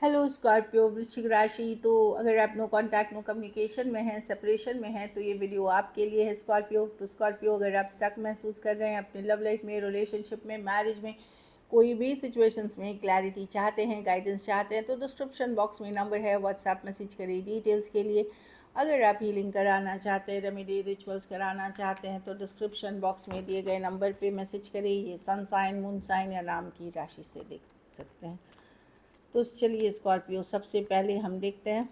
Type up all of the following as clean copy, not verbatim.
Hello Scorpio वृश्चिक राशि। तो अगर आप नो कांटेक्ट नो कम्युनिकेशन में हैं, सेपरेशन में हैं, तो ये वीडियो आपके लिए है स्कॉर्पियो। तो स्कॉर्पियो, अगर आप स्टक महसूस कर रहे हैं अपने लव लाइफ में, रिलेशनशिप में, मैरिज में, कोई भी सिचुएशंस में क्लैरिटी चाहते हैं, गाइडेंस चाहते हैं, तो डिस्क्रिप्शन बॉक्स में नंबर है, व्हाट्सएप मैसेज करिए डिटेल्स के लिए। अगर आप हीलिंग कराना चाहते हैं, रेमेडी रिचुअल्स कराना चाहते हैं, तो डिस्क्रिप्शन बॉक्स में दिए गए नंबर पे मैसेज करिए। ये सन साइन, मून साइन या नाम की राशि से देख सकते हैं। तो चलिए स्कॉर्पियो, सबसे पहले हम देखते हैं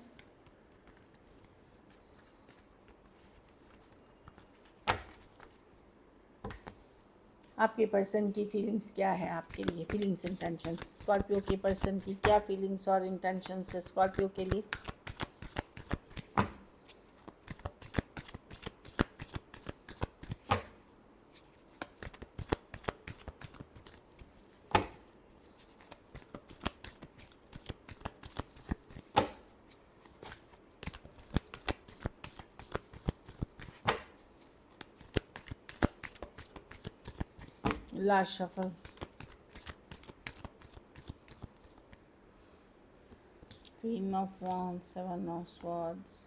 आपके पर्सन की फीलिंग्स क्या है आपके लिए, फीलिंग्स इंटेंशंस। स्कॉर्पियो के पर्सन की क्या फीलिंग्स और इंटेंशंस है स्कॉर्पियो के लिए। Last shuffle, queen of wands, seven of swords.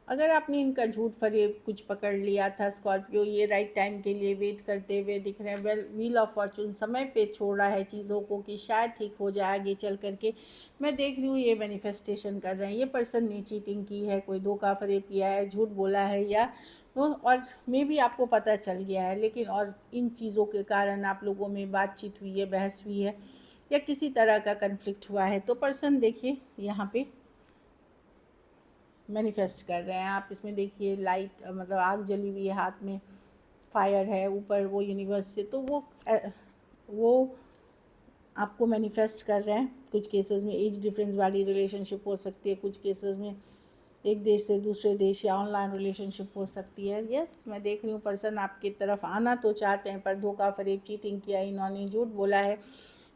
अगर आपने इनका झूठ फरेब कुछ पकड़ लिया था स्कॉर्पियो, ये राइट टाइम के लिए वेट करते हुए दिख रहे हैं। वेल, व्हील ऑफ फॉर्चून समय पे छोड़ रहा है चीज़ों को कि शायद ठीक हो जाए आगे चल करके। मैं देख रही हूँ ये मैनिफेस्टेशन कर रहे हैं। ये पर्सन ने चीटिंग की है, कोई धोखा फरेब किया है, झूठ बोला है, या और मे भी आपको पता चल गया है, लेकिन और इन चीज़ों के कारण आप लोगों में बातचीत हुई है, बहस हुई है, या किसी तरह का कन्फ्लिक्ट हुआ है। तो पर्सन देखिए यहाँ पे मैनिफेस्ट कर रहे हैं। आप इसमें देखिए लाइट, मतलब आग जली हुई है, हाथ में फायर है, ऊपर वो यूनिवर्स से, तो वो आपको मैनिफेस्ट कर रहे हैं। कुछ केसेस में एज डिफरेंस वाली रिलेशनशिप हो सकती है, कुछ केसेस में एक देश से दूसरे देश या ऑनलाइन रिलेशनशिप हो सकती है। यस, मैं देख रही हूँ पर्सन आपकी तरफ आना तो चाहते हैं, पर धोखा फरेब, चीटिंग किया, इन्होंने झूठ बोला है,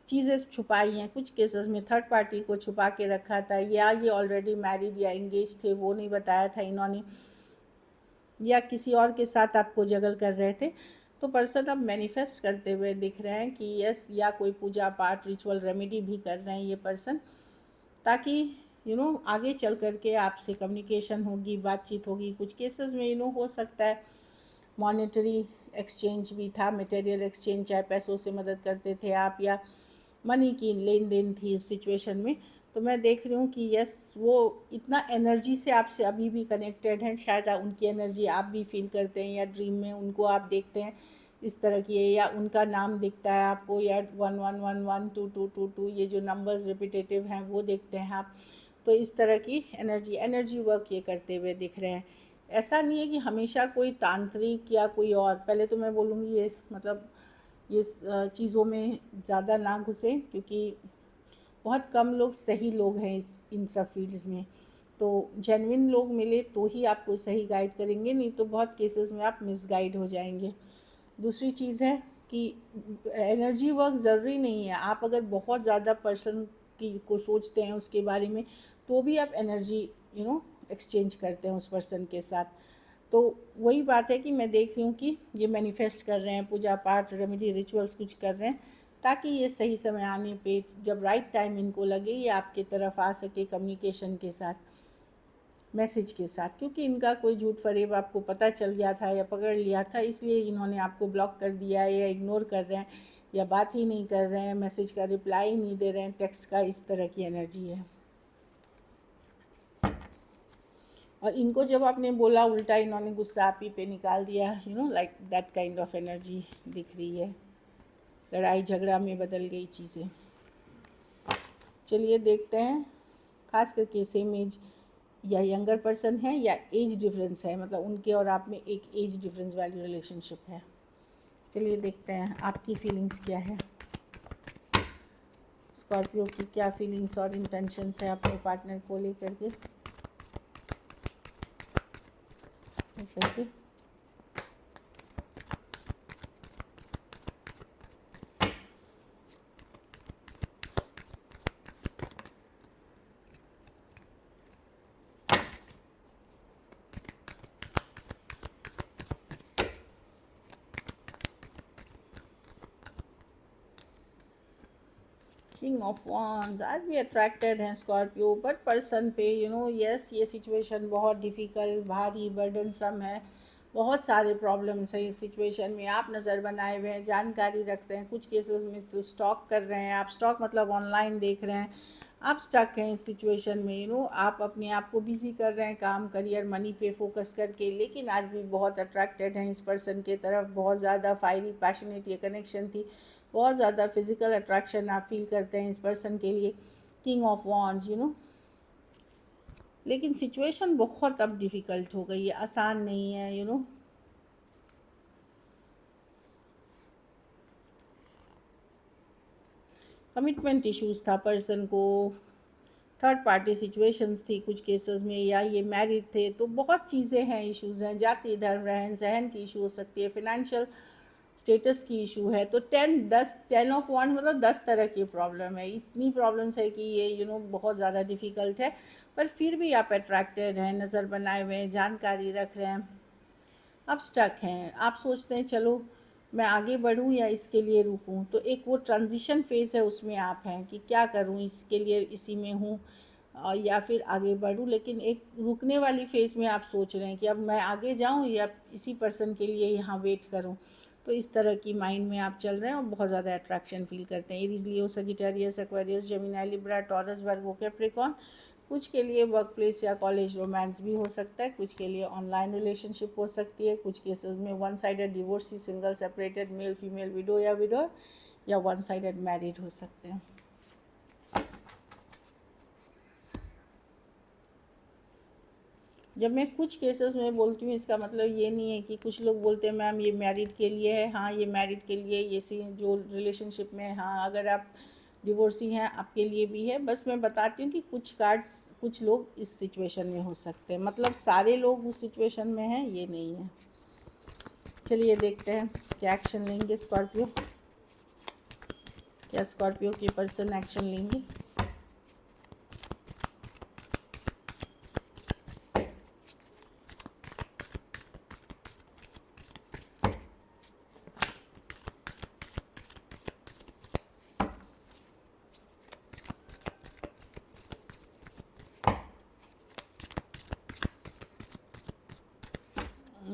चीज़ें छुपाई हैं। कुछ केसेस में थर्ड पार्टी को छुपा के रखा था, या ये ऑलरेडी मैरिड या इंगेज थे, वो नहीं बताया था इन्होंने, या किसी और के साथ आपको जगल कर रहे थे। तो पर्सन अब मैनिफेस्ट करते हुए दिख रहे हैं कि यस, या कोई पूजा पाठ, रिचुअल, रेमेडी भी कर रहे हैं ये पर्सन, ताकि आगे चल करके आपसे कम्युनिकेशन होगी, बातचीत होगी। कुछ केसेस में हो सकता है मॉनेटरी एक्सचेंज भी था, मटेरियल एक्सचेंज, चाहे पैसों से मदद करते थे आप, या मनी की लेन देन थी इस सिचुएशन में। तो मैं देख रही हूँ कि यस, वो इतना एनर्जी से आपसे अभी भी कनेक्टेड हैं। शायद उनकी एनर्जी आप भी फील करते हैं, या ड्रीम में उनको आप देखते हैं इस तरह की है, या उनका नाम दिखता है आपको, या 1111 2222 ये जो नंबर्स रिपीटेटिव हैं वो देखते हैं आप। तो इस तरह की एनर्जी वर्क ये करते हुए दिख रहे हैं। ऐसा नहीं है कि हमेशा कोई तांत्रिक या कोई और, पहले तो मैं बोलूँगी ये मतलब ये चीज़ों में ज़्यादा ना घुसें, क्योंकि बहुत कम लोग सही लोग हैं इन सब फील्ड्स में। तो जेन्युइन लोग मिले तो ही आपको सही गाइड करेंगे, नहीं तो बहुत केसेस में आप मिसगाइड हो जाएंगे। दूसरी चीज़ है कि एनर्जी वर्क ज़रूरी नहीं है। आप अगर बहुत ज़्यादा पर्सन की को सोचते हैं उसके बारे में, तो भी आप एनर्जी एक्सचेंज करते हैं उस पर्सन के साथ। तो वही बात है कि मैं देख रही हूँ कि ये मैनिफेस्ट कर रहे हैं, पूजा पाठ, रेमेडी, रिचुअल्स कुछ कर रहे हैं, ताकि ये सही समय आने पे, जब राइट टाइम इनको लगे, ये आपके तरफ आ सके कम्युनिकेशन के साथ, मैसेज के साथ। क्योंकि इनका कोई झूठ फरेब आपको पता चल गया था या पकड़ लिया था, इसलिए इन्होंने आपको ब्लॉक कर दिया है, या इग्नोर कर रहे हैं, या बात ही नहीं कर रहे हैं, मैसेज का रिप्लाई ही नहीं दे रहे हैं, टेक्स्ट का, इस तरह की एनर्जी है। और इनको जब आपने बोला उल्टा, इन्होंने गुस्सा आप ही पे निकाल दिया, like that kind of energy दिख रही है। लड़ाई झगड़ा में बदल गई चीज़ें। चलिए देखते हैं, खास करके सेम एज या यंगर पर्सन है, या एज डिफरेंस है, मतलब उनके और आप में एक एज डिफरेंस वाली रिलेशनशिप है। चलिए देखते हैं आपकी फीलिंग्स क्या है, स्कॉर्पियो की क्या फीलिंग्स और इंटेंशंस है अपने पार्टनर को लेकर के। किंग ऑफ wands, आज भी अट्रैक्टेड हैं स्कॉर्पियो, बट पर्सन पे यस ये सिचुएशन बहुत डिफ़िकल्ट, भारी, बर्डनसम है, बहुत सारे प्रॉब्लम्स हैं इस सिचुएशन में। आप नज़र बनाए हुए हैं, जानकारी रखते हैं, कुछ केसेस में तो स्टॉक कर रहे हैं आप, स्टॉक मतलब ऑनलाइन देख रहे हैं, आप स्टक हैं इस सिचुएशन में, आप अपने आप को बिज़ी कर रहे हैं, काम, करियर, मनी पे फोकस करके, लेकिन आज भी बहुत अट्रैक्टेड हैं इस पर्सन के तरफ, बहुत ज़्यादा फायरी पैशनेट ये कनेक्शन थी, बहुत ज़्यादा फिजिकल अट्रैक्शन आप फील करते हैं इस पर्सन के लिए। किंग ऑफ वॉन्ड्स लेकिन सिचुएशन बहुत अब डिफ़िकल्ट हो गई है, आसान नहीं है कमिटमेंट इश्यूज़ था पर्सन को, थर्ड पार्टी सिचुएशंस थी कुछ केसेस में, या ये मैरिड थे, तो बहुत चीज़ें हैं, इश्यूज़ हैं, जाति धर्म रहन सहन की इशू हो सकती है, फिनेंशियल स्टेटस की इशू है। तो 10 ऑफ वन मतलब 10 तरह की प्रॉब्लम है, इतनी प्रॉब्लम्स है कि ये बहुत ज़्यादा डिफ़िकल्ट है, पर फिर भी आप अट्रैक्टेड हैं, नज़र बनाए हुए हैं, जानकारी रख रहे हैं, आप स्टक हैं, आप सोचते हैं चलो मैं आगे बढ़ूं या इसके लिए रुकूं, तो एक वो ट्रांजिशन फेज़ है, उसमें आप हैं कि क्या करूं, इसके लिए इसी में हूं या फिर आगे बढ़ूं, लेकिन एक रुकने वाली फ़ेज़ में आप सोच रहे हैं कि अब मैं आगे जाऊं या इसी पर्सन के लिए यहाँ वेट करूं। तो इस तरह की माइंड में आप चल रहे हैं और बहुत ज़्यादा अट्रैक्शन फील करते हैं। Aries, Leo, Sagittarius, Aquarius, Gemini, Libra, Taurus, Virgo, Capricorn. कुछ के लिए वर्क प्लेस या कॉलेज रोमांस भी हो सकता है, कुछ के लिए ऑनलाइन रिलेशनशिप हो सकती है, कुछ केसेस में one sided divorcee, single, separated, male female, window या विडो, या वन साइडेड मैरिड हो सकते हैं। जब मैं कुछ केसेस में बोलती हूँ, इसका मतलब ये नहीं है कि कुछ लोग बोलते हैं मैम ये मैरिड के लिए है, हाँ ये मैरिड के लिए, ये सी जो रिलेशनशिप में, हाँ अगर आप डिवोर्सी हैं आपके लिए भी है। बस मैं बताती हूँ कि कुछ कार्ड्स कुछ लोग इस सिचुएशन में हो सकते हैं, मतलब सारे लोग उस सिचुएशन में हैं ये नहीं है। चलिए देखते हैं क्या एक्शन लेंगे स्कॉर्पियो, क्या स्कॉर्पियो के पर्सन एक्शन लेंगे।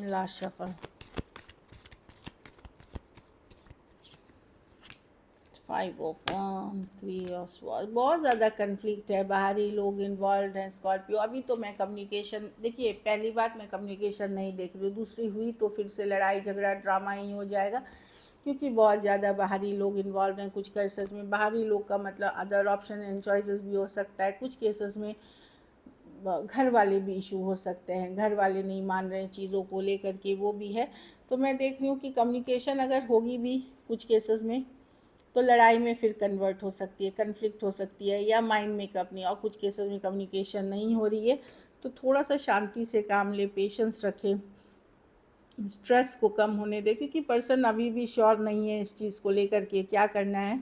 Last shuffle, 5 of wands, 3 of swords, बहुत ज़्यादा कन्फ्लिक्ट है, बाहरी लोग इन्वॉल्व हैं स्कॉर्पियो। अभी तो मैं कम्युनिकेशन, देखिए पहली बात मैं कम्युनिकेशन नहीं देख रही हूँ, दूसरी हुई तो फिर से लड़ाई झगड़ा ड्रामा ही हो जाएगा, क्योंकि बहुत ज़्यादा बाहरी लोग इन्वॉल्व हैं कुछ केसेस में। बाहरी लोग का मतलब अदर ऑप्शन एंड चॉइसेस भी हो सकता है, कुछ केसेस में घर वाले भी इशू हो सकते हैं, घर वाले नहीं मान रहे हैं चीज़ों को लेकर के, वो भी है। तो मैं देख रही हूँ कि कम्युनिकेशन अगर होगी भी कुछ केसेस में तो लड़ाई में फिर कन्वर्ट हो सकती है, कन्फ्लिक्ट हो सकती है, या माइंड मेकअप नहीं, और कुछ केसेस में कम्युनिकेशन नहीं हो रही है तो थोड़ा सा शांति से काम ले, पेशेंस रखें, स्ट्रेस को कम होने दें, क्योंकि पर्सन अभी भी श्योर नहीं है इस चीज़ को लेकर के क्या करना है,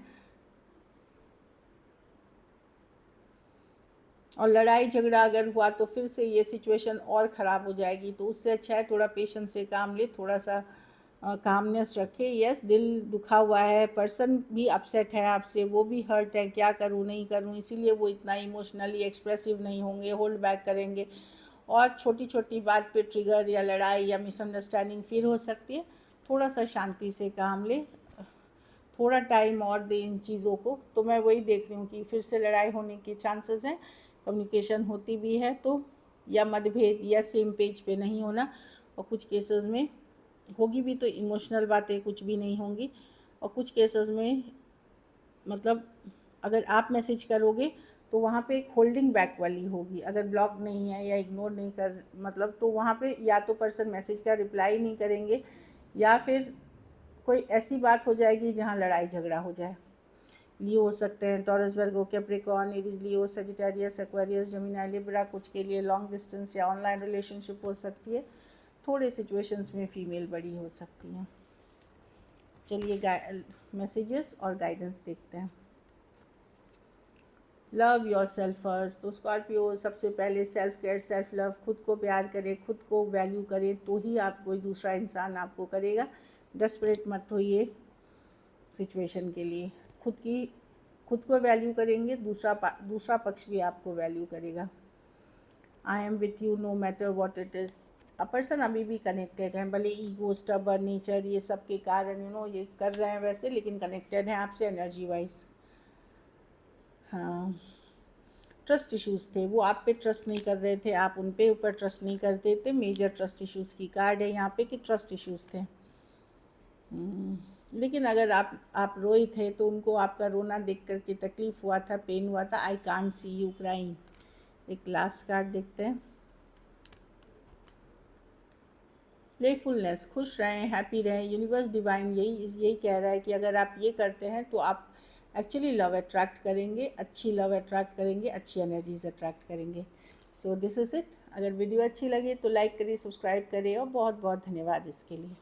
और लड़ाई झगड़ा अगर हुआ तो फिर से ये सिचुएशन और ख़राब हो जाएगी। तो उससे अच्छा है थोड़ा पेशेंस से काम ले, थोड़ा सा कामनेस रखे। यस दिल दुखा हुआ है, पर्सन भी अपसेट है आपसे, वो भी हर्ट है, क्या करूँ नहीं करूँ, इसीलिए वो इतना इमोशनली एक्सप्रेसिव नहीं होंगे, होल्ड बैक करेंगे, और छोटी छोटी बात पे ट्रिगर या लड़ाई या मिसअंडरस्टैंडिंग फिर हो सकती है। थोड़ा सा शांति से काम ले, थोड़ा टाइम और दे इन चीज़ों को। तो मैं वही देख रही हूँ कि फिर से लड़ाई होने के चांसेस हैं, कम्युनिकेशन होती भी है तो, या मतभेद या सेम पेज पे नहीं होना, और कुछ केसेस में होगी भी तो इमोशनल बातें कुछ भी नहीं होंगी, और कुछ केसेस में मतलब अगर आप मैसेज करोगे तो वहाँ पे एक होल्डिंग बैक वाली होगी, अगर ब्लॉक नहीं है या इग्नोर नहीं कर मतलब, तो वहाँ पे या तो पर्सन मैसेज का रिप्लाई नहीं करेंगे, या फिर कोई ऐसी बात हो जाएगी जहाँ लड़ाई झगड़ा हो जाए। लियो हो सकते हैं, taurus, Virgo, Capricorn, Aries, Leo, Sagittarius, Aquarius, Gemini, Libra. कुछ के लिए लॉन्ग डिस्टेंस या ऑनलाइन रिलेशनशिप हो सकती है, थोड़े सिचुएशंस में फीमेल बड़ी हो सकती हैं। चलिए मैसेजेस और गाइडेंस देखते हैं। लव योर सेल्फ फर्स्ट, तो स्कॉर्पियो सबसे पहले सेल्फ केयर, सेल्फ लव, खुद को प्यार करें, खुद को वैल्यू करें, तो ही आप कोई दूसरा इंसान आपको करेगा। डेस्परेट मत होइए सिचुएशन के लिए, खुद खुद को वैल्यू करेंगे, दूसरा पक्ष भी आपको वैल्यू करेगा। I am with you know matter what it is. A person अभी भी कनेक्टेड है, भले ईगो, स्टबर्न नेचर, ये सब के कारण ये कर रहे हैं वैसे, लेकिन कनेक्टेड हैं आपसे एनर्जी वाइज। हाँ, ट्रस्ट इश्यूज़ थे, वो आप पे ट्रस्ट नहीं कर रहे थे, आप उन पे ऊपर ट्रस्ट नहीं करते थे। मेजर ट्रस्ट इश्यूज़ की कार्ड है यहाँ पे कि ट्रस्ट इश्यूज़ थे। लेकिन अगर आप रोए थे तो उनको आपका रोना देख कर के तकलीफ़ हुआ था, पेन हुआ था। I can't see you crying. एक लास्ट कार्ड देखते हैं। प्लेफुलनेस, खुश रहें, हैप्पी रहें। यूनिवर्स डिवाइन यही कह रहा है कि अगर आप ये करते हैं तो आप एक्चुअली लव अट्रैक्ट करेंगे, अच्छी लव अट्रैक्ट करेंगे, अच्छी एनर्जीज अट्रैक्ट करेंगे। So this is it. अगर वीडियो अच्छी लगे तो लाइक करिए, सब्सक्राइब करिए और बहुत बहुत धन्यवाद इसके लिए।